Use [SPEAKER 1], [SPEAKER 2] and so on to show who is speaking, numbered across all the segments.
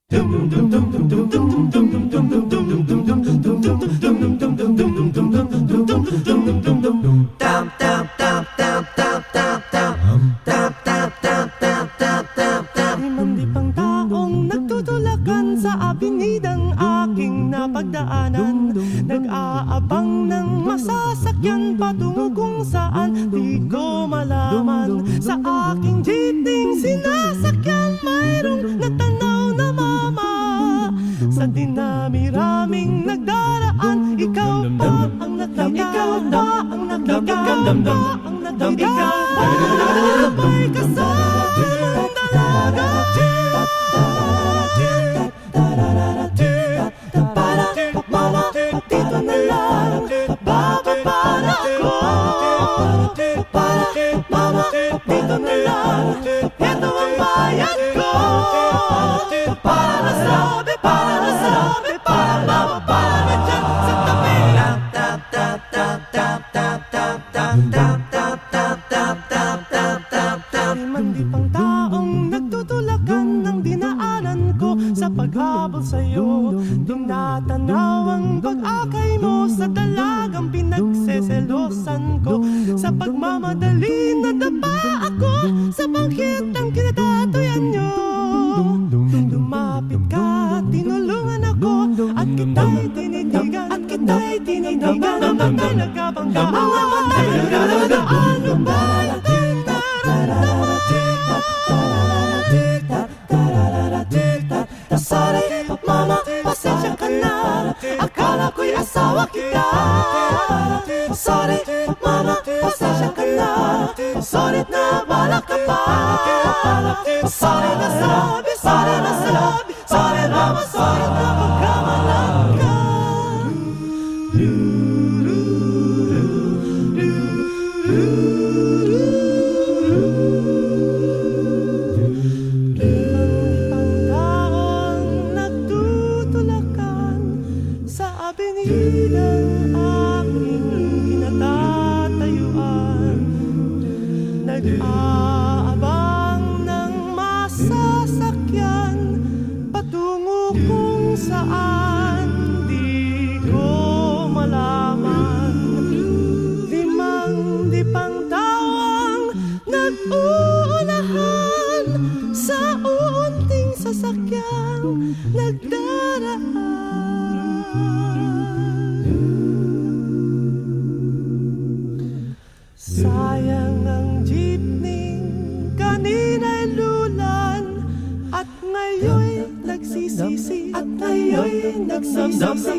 [SPEAKER 1] Limandipang taong nagtutulakan sa abenidang aking napagdaanan, nag-aabang ng masasakyan patungo kung saan di ko malaman. Sa aking jeeping sinasakyan mayroong natanaw na mama. Sa dinami-raming nagdaraan, ikaw pa ang sabay ka sa dalaga. Mama, dito na lang bababa na ako. Mama, dito na lang, ito ang bayan ko. Para masabi, para mababa na dyan sa tabi. Limandipang taong nagtutulakan ng dinaanan ko sa paghabol sa'yo. Tinatanaw ang pag-akay mo sa dalagang pinagseselosan ko. Sa pagmamadali nadapa ako sa bangkit ang kinatatuyan nyo. Lumapit ka, tinulungan ako, at kita'y tinitigan, naman talaga bang ano ba ating sorry, mama, pasensya ka na, akala ko'y asawa kita. Sorry, mama, pasensya ka na, sorry na bala ka pa. Sorry na sabi, sorry mama, sorry na pagkamalang ka. Abenidang aking kinatatayuan, nag-aabang ng masasakyan patungo kung saan di ko malaman. Limang-dipang tawang nag-uunahan sa unting sasakyan nagdaraan. Sayang ang jeepney kanina'y lulan, at ngayon'y nagsisisi,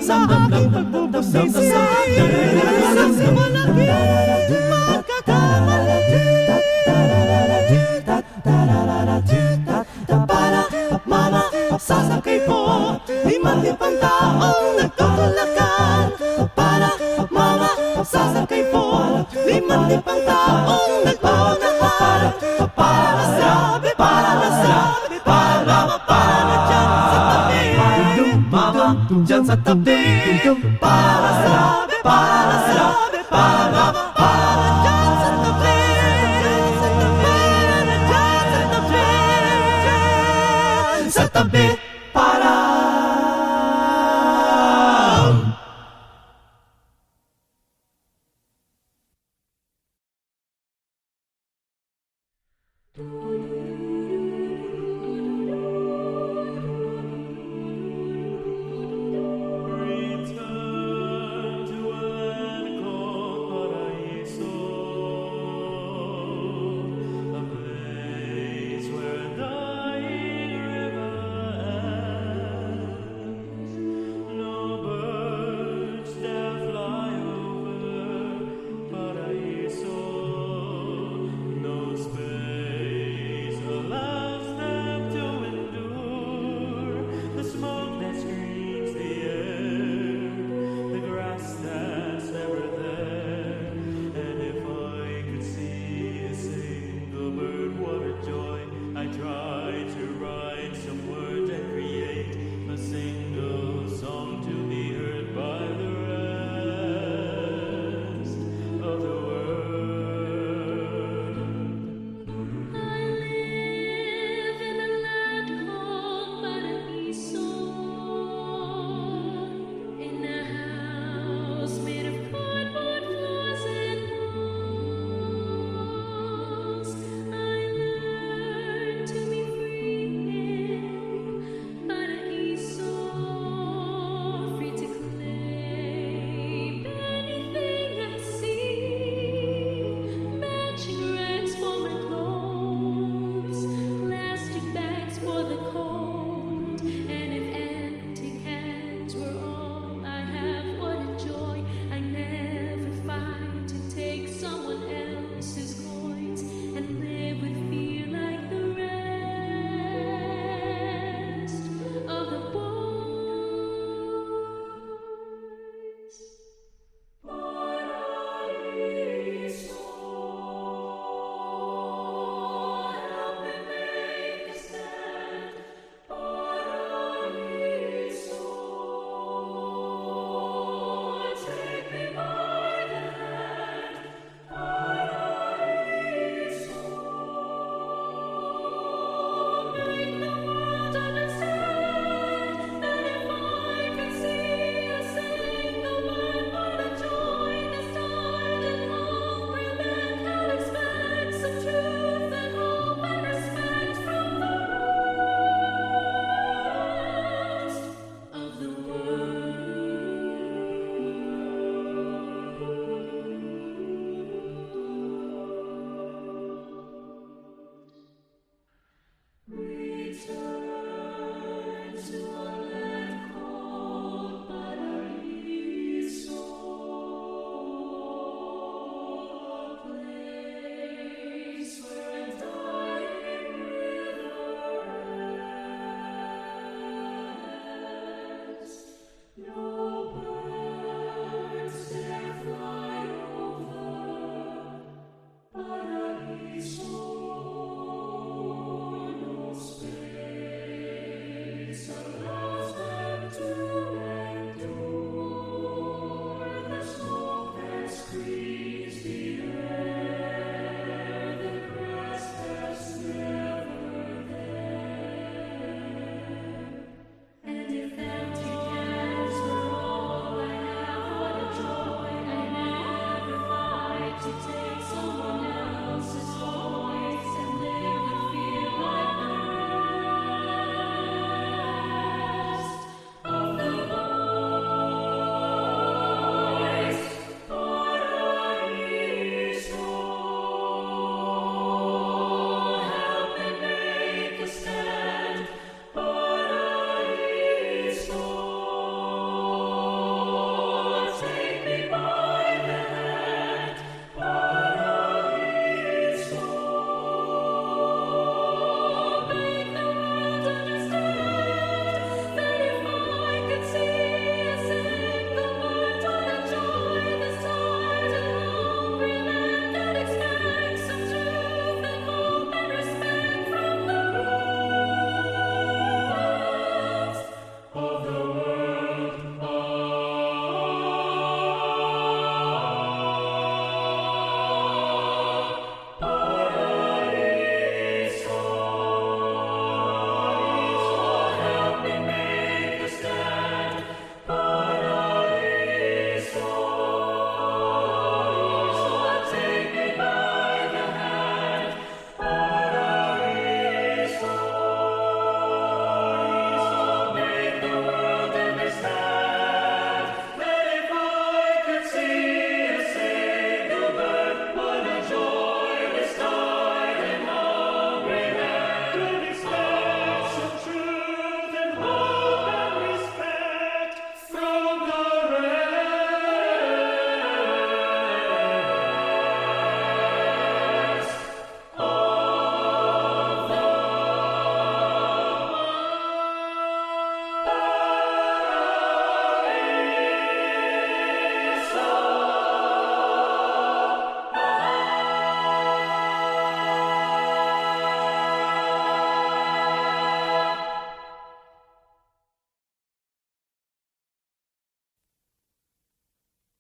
[SPEAKER 1] sa aking pagbubusisi. Sa malaking magkakamali, para mama, sasakay po, limandipang taong nagtutulakan. Para mama, sasakay po, limandipang taong nagpapanahan. Para masabi, para mababa na dyan sa tabi. Mama, dyan sa tabi. Para masabi, para mababa na dyan sa tabi. Sa tabi, para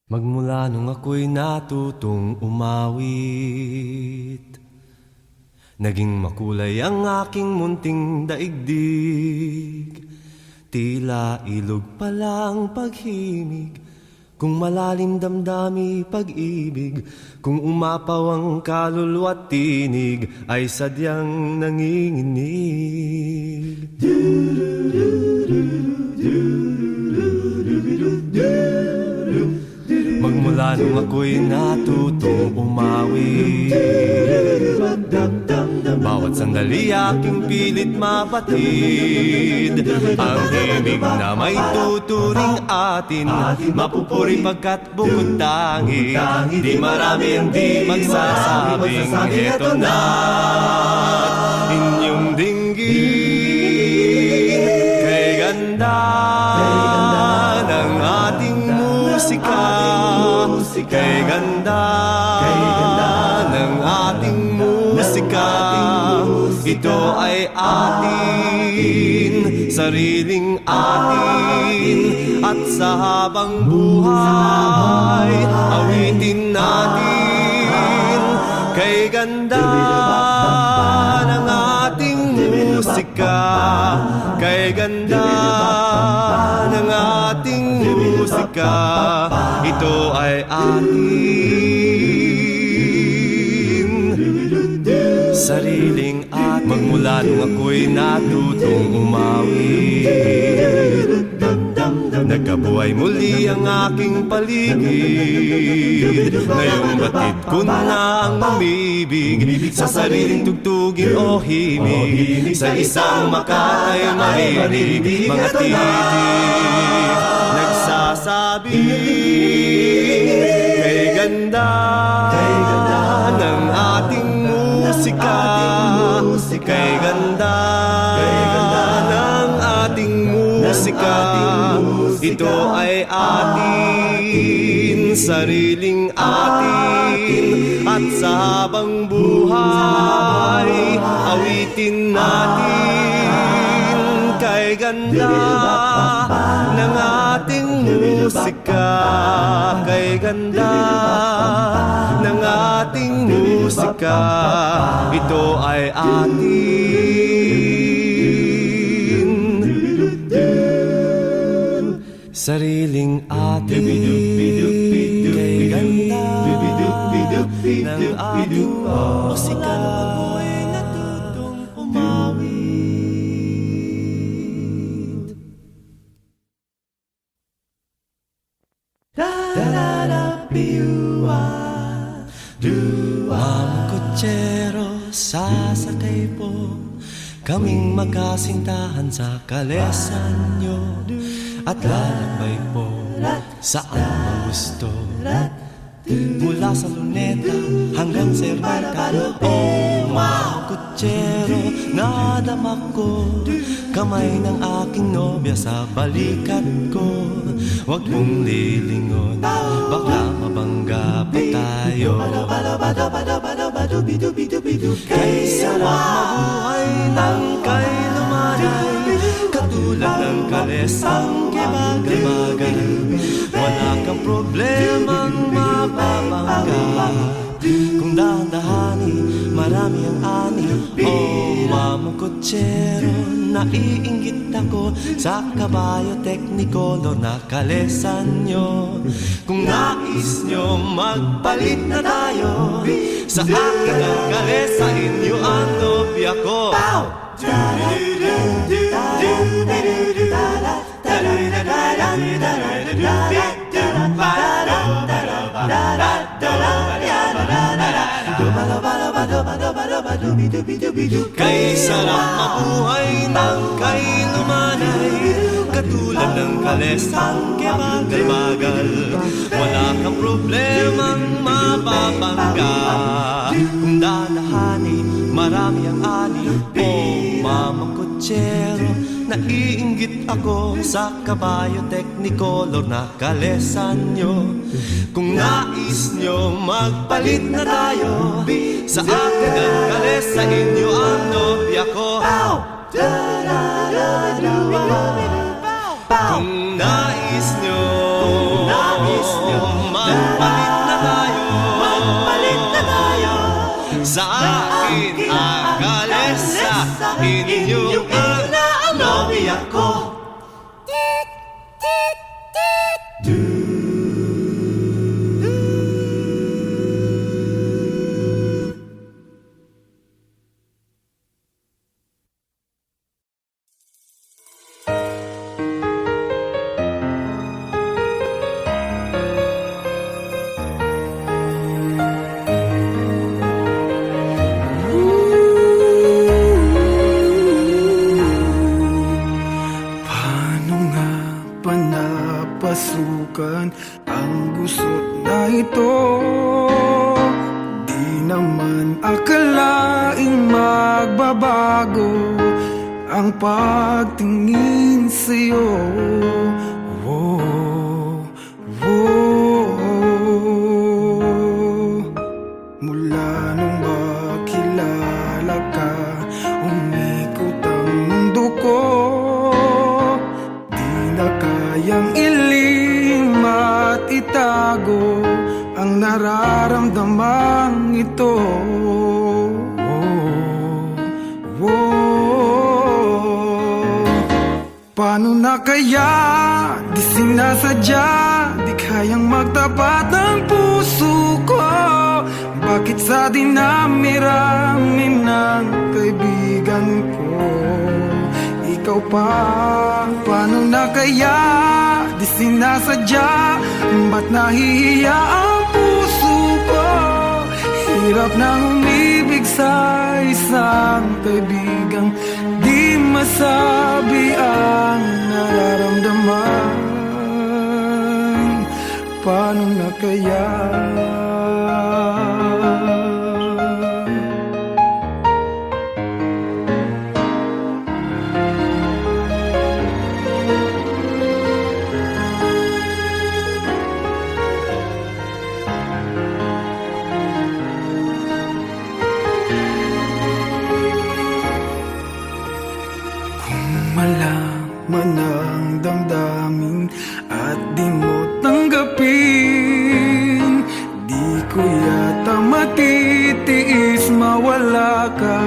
[SPEAKER 2] Magmula nung ako'y natutong umawit, naging makulay ang aking munting daigdig. Tila ilog pala ang paghimig, kung malalim damdami pag-ibig, kung umapaw ang kaluluwa't tinig, ay sadyang nanginginig. Magmula nung ako'y natutong umawit, bawat sandali aking pilit mapatid ang himig na may tuturing atin. Mapupuri pagkat bukod tangi, di marami ang di magsasabing eto na inyong dinggin. Kay ganda ng ating musika, kay ganda ng ating musika. Ito ay atin, sariling atin, at sa habang buhay awitin natin. Kay ganda ng ating musika, kay ganda ng ating musika. Ito ay atin, sariling atin. Magmula nung ako'y natutong umawit, nagkabuhay muli ang aking paligid. Ngayong batid ko na ang umibig sa sariling tugtugin o himig, sa isang makatay marinig. Mga titig nagsasabi, kay ganda ng ating musika, kay ganda ng ating musika. Ito ay atin, sariling atin, at sa habang buhay awitin natin. Kay ganda ng ating musika, kay ganda ng ating musika. Ito ay atin, sariling atin. Kay ganda ng ating musika, ako'y natutong umawit. Da-da-da-piwa, Mga kutsero, sasakay po, kaming magkasintahan sa kalesan nyo, at lalakbay po saan ang gusto, mula sa Luneta hanggang sa Mercado. Oh, mga kutsero, nadama ko kamay ng aking nobya sa balikat ko. Huwag mong lilingon, baka mabangga pa tayo. Kay sarap mabuhay ng kay lumanay, katulad ng kalesang kibagal-bagal. Wala kang problemang mapapangga, kung dahan-dahani, marami ang ani. Oh, mamang kutsero, naiinggit ako sa kabayo Technicolor na kalesan nyo. Kung nais nyo magpalit na tayo, sa akin ang kalesa, inyo ang nobya ko. Kay sarap mabuhay ng kay lumanay, katulad ng kalesang kibagal-bagal. Wala kang problemang mapapangga, kung dadahani, marami ang ani. Oh, mamang kutsero, naiinggit ako sa kabayo Technicolor na kalesan nyo. Kung nais nyo magpalit na tayo, sa akin ang kalesa, inyo ang nobya ko. Kung nais nyo
[SPEAKER 3] masukan ang gusot na ito. Di naman akalaing magbabago ang pagtingin sa'yo. Oh, oh. Mula nung makilala ka, umikot ang mundo ko. Di na kayang ilim at itago ang nararamdamang ito. Oh, oh. Paano na kaya? Di sinasadya, di kayang magtapat ang puso ko. Bakit sa dinami-rami ng kaibigan ko, ikaw pa? Paano na kaya? Di sinasadya, ba't nahihiya ang puso ko? Hirap nang umibig sa isang kaibigang di masabi ang nararamdaman. Paano na kaya? Malaman ang damdamin at di mo tanggapin, di ko yata matitiis mawala ka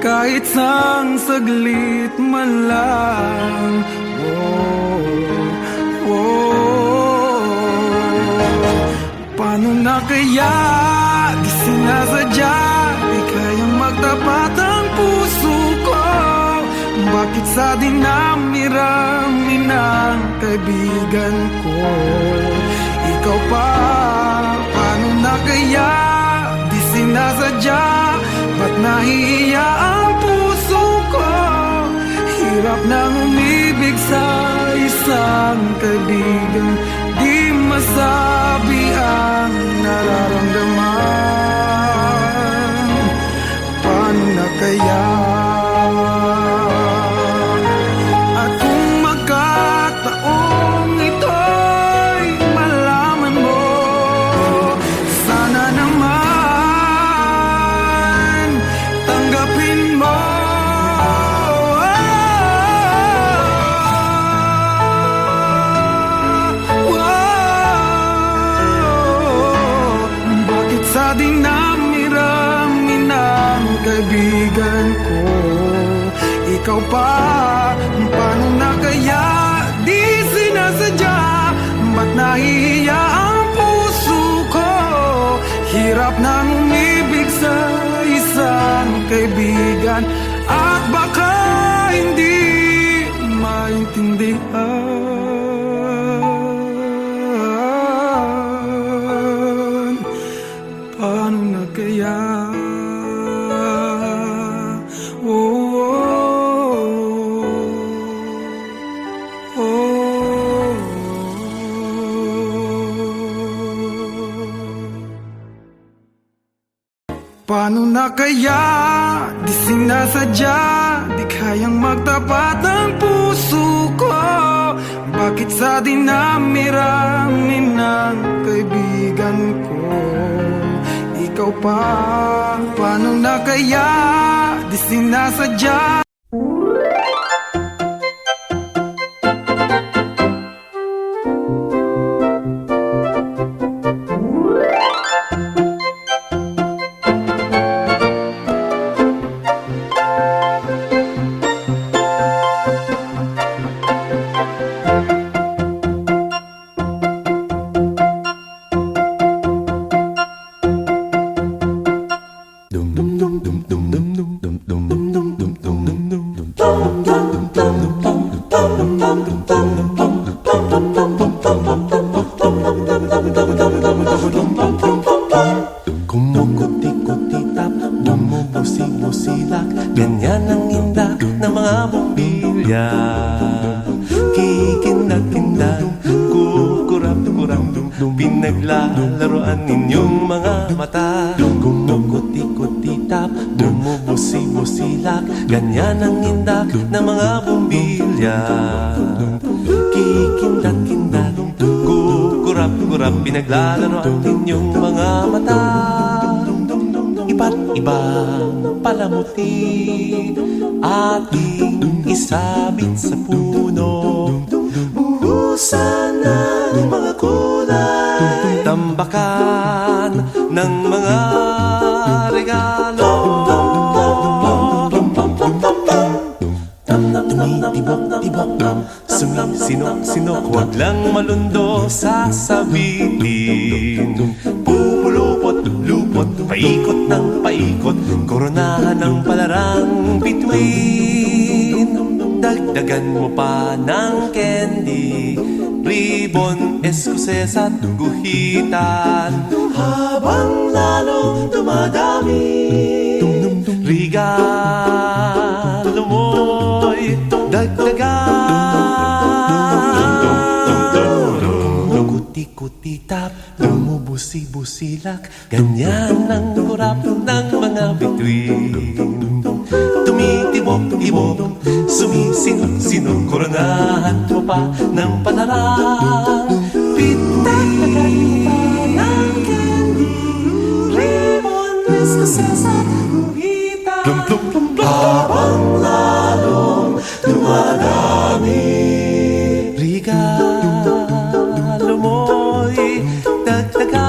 [SPEAKER 3] kahit sang saglit man lang. Oh, oh. Paano na kaya? Di sinasadya, di kayang magtapat ang puso ko. Bakit sa dinami-rami ng kaibigan ko, ikaw pa? Paano na kaya? Di sinasadya, ba't nahihiya ang puso ko? Hirap nang umibig sa isang kaibigan di masabi ang nararamdaman. Paano na kaya? Sa dinami-rami ng kaibigan ko, ikaw pa? Paano na kaya? Di sinasadya, ba't nahihiya ang puso ko? Hirap nang umibig sa isang kaibigan at baka hindi maintindihan. Paano na kaya? Oh, oh, oh. Paano na kaya? Di sinasadya, di kayang magtapat ang puso ko. Bakit sa dinami-rami ng kaibigan ko, ikaw pa? Paano na kaya? Di sinasadya.
[SPEAKER 2] Kumukuti-kutitap, bumubusi-busilak, ganyan ang inda ng mga bumbilya. Kikindag-kindag, Pinaglalaroan ninyong mga mata. Kumukuti-kuti-tap, bumubusi-busilak, ganyan ang indak ng mga bumbilya. Kikindat-kindat, kukurap-kurap, pinaglalaroan ninyong mga mata. Iba't ibang palamuti ating isabit sa puno. Buhusan ng mga kulay, tambakan ng mga regalo. Tumitibok-tibok, sumisinok-sinok, huwag lang malundo sasabihin. Pupulupot-lupot, paikot ng paikot, koronahan ng palarang bituin. Dagdagan mo pa ng candy, ribbon, eskuses at guhitan. Habang lalong dumadami, regalo mo'y dagdagan. Kuti-kuti-tap, bumubusi-busilak, ganyan ang kurap ng mga bituin. Tumitibok-tibok, sumisinok-sinok, koronahan mo pa ng palarang. Pitagdagan mo pa ng candy, ribbon, eskuses at guhitan. Habang lalong dumadami, regalo mo'y dagdagan.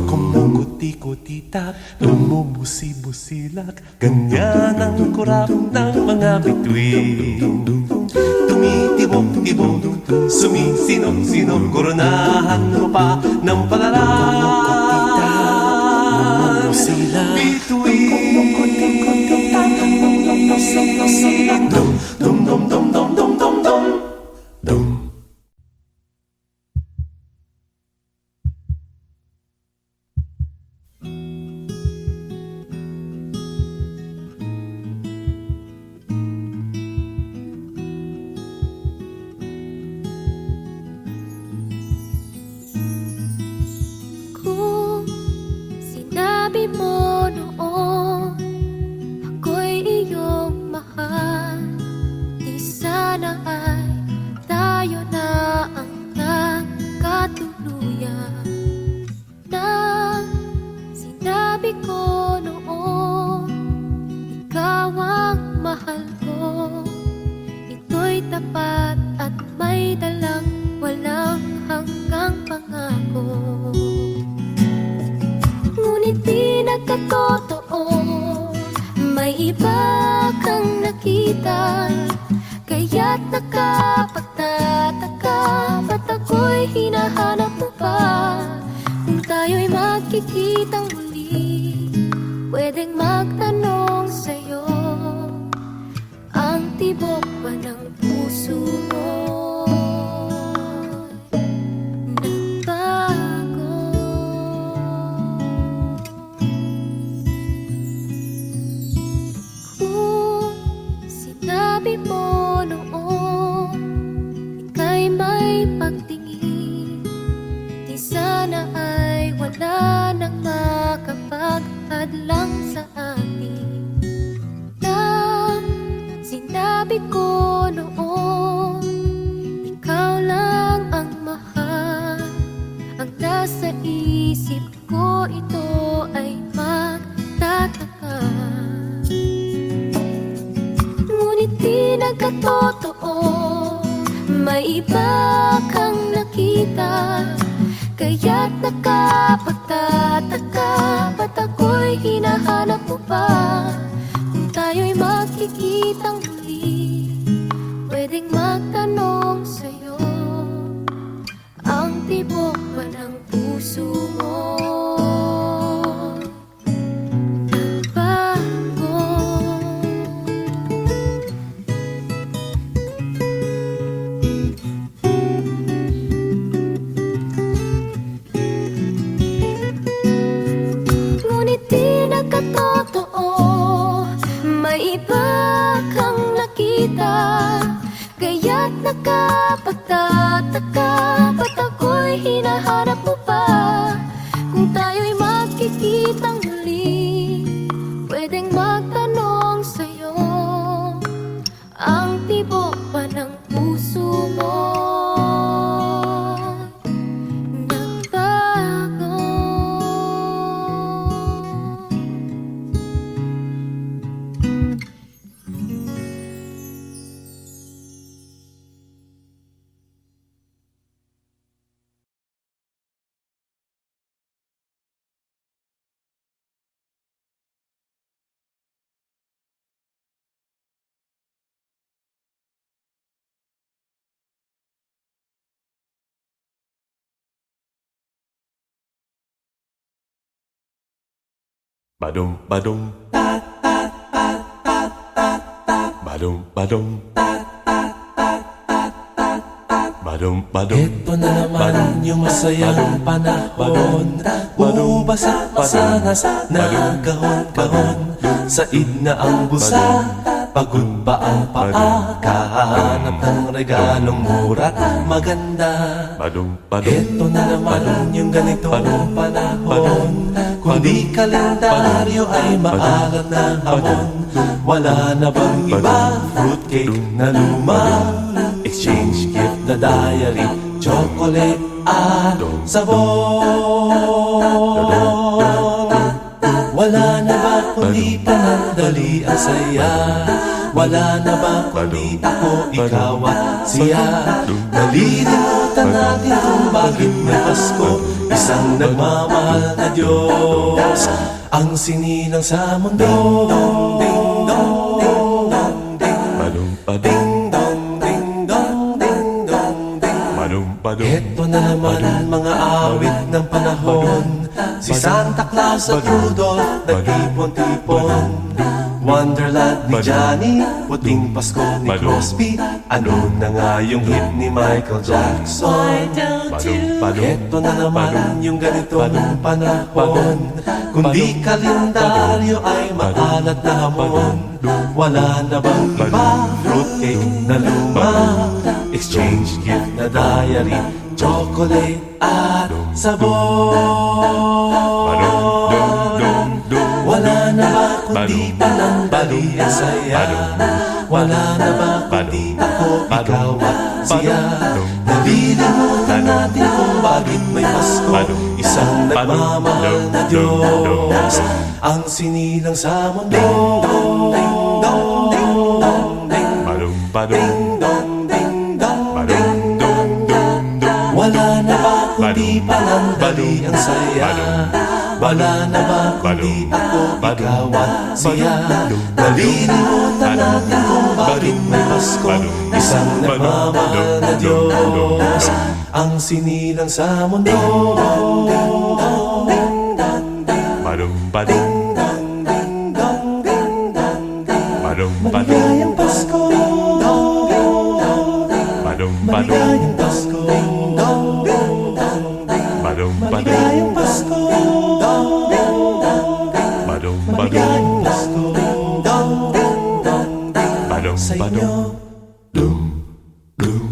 [SPEAKER 2] Kumukuti-kuti-tap, bumubusi-busilak, ganyan ang kurap ng mga bituin. Tumitibok-tibok, sumisinok-sinok, koronahan mo pa ng palarang. Bituin. Dum, dum, dum, dum, dum, dum, dum, dum. Dum.
[SPEAKER 4] Kung sinabi mo noon ako'y iyong mahal, di sana ay tayo na ang nagkatuluyan. Nang sinabi ko noon ikaw ang mahal ko, ito'y tapat at may dalang walang hanggang pangako. Ngunit di nagkatotoo, may iba kang nakita, kaya't nakapagtataka, ba't ako'y hinahanap mo pa? Kung tayo'y magkikitang muli, pwedeng magtanong sa'yo, ang tibok ba ng puso mo? Sabi mo noon, ika'y may pagtingin, di sana ay wala nang makapag-hadlang sa atin. Nang sinabi ko noon, ikaw lang ang mahal, ang nasa isip ko ito ay magtataka. Ngunit di nagkatotoo, may iba kang nakita, kaya't nakapagtataka, ba't ako'y hinahanap mo pa? Kung tayo'y magkikitang muli, pwedeng magtanong sa'yo, ang tibok ba ng puso mo? Totoo, may iba kang nakita, Kaya't nakapagtataka, ba't ako'y hinahanap mo pa? Kung tayo'y magkikitang muli, pwedeng magtanong sa'yo, ang tibok ba ng puso mo nagbago?
[SPEAKER 2] Badum badum badum badum badum badum.
[SPEAKER 5] Ito na naman yung masayang panahon. Bumabasa-basa na nagkahon-kahon. Said na ang busa, pagod ba ang paa? Kahanap ng regalong mura't maganda.
[SPEAKER 2] Badum badum.
[SPEAKER 5] Ito na naman yung ganitong panahon. Kung di kalendaryo ay maalat na hamon. Wala na bang iba? Fruitcake na luma, exchange gift na diary, chocolate at sabon. Wala na ba kundi panandali ang saya? Wala na ba kundi ako, ikaw at siya? Nalilimutan natin kung bakit may Pasko, isang nagmamahal na Diyos ang sinilang sa mundo. Ding dong, ding dong, ding
[SPEAKER 2] Badum badum
[SPEAKER 5] ding dong, ding dong, ding dong, ding.
[SPEAKER 2] badum badum.
[SPEAKER 5] Ito na naman mga awit ng panahon. Si Santa Claus at Rudolph nagtipon-tipon. Wonderland ni Johnny, puting Pasko ni Crosby. Ano na nga yung hit ni Michael Jackson?
[SPEAKER 2] Badum badum.
[SPEAKER 5] Ito na naman yung ganitong panahon. Kung di kalendaryo ay maalat na hamon. Wala na bang iba? Fruitcake na luma, exchange gift na diary, chocolate at sabon. Wala na ba kundi panandali ang saya? Wala na ba kundi ako, ikaw at siya? Nalilimutan natin kung bakit may Pasko, isang nagmamahal na Diyos ang sinilang sa mundo. Ding dong, ding dong, ding
[SPEAKER 2] Badum badum.
[SPEAKER 5] ding dong, ding dong,
[SPEAKER 2] Badum dum dum dum.
[SPEAKER 5] wala na ba kundi panandali ang saya? Wala na ba kundi ako, ikaw at siya? Nalilimutan natin kung bakit may Pasko, isang nagmamahal na Diyos ang sinilang sa mundo. Ding dong, ding dong, ding
[SPEAKER 2] Badum badum.
[SPEAKER 5] dong, ding dong, ding dong, ding.
[SPEAKER 2] Badum badum.
[SPEAKER 5] Maligayang Pasko. Ding dong, ding dong, ding.
[SPEAKER 2] Badum badum.
[SPEAKER 5] Maligayang Pasko. Ding dong, ding dong, ding.
[SPEAKER 2] Badum badum.
[SPEAKER 5] Maligayang Pasko. Ding dong, ding dong, ding.
[SPEAKER 2] Badum badum.
[SPEAKER 5] Maligayang Pasko. Ding dong, ding dong, ding.
[SPEAKER 2] Badum
[SPEAKER 5] Sa
[SPEAKER 2] badum.
[SPEAKER 5] inyo.
[SPEAKER 2] Dum dum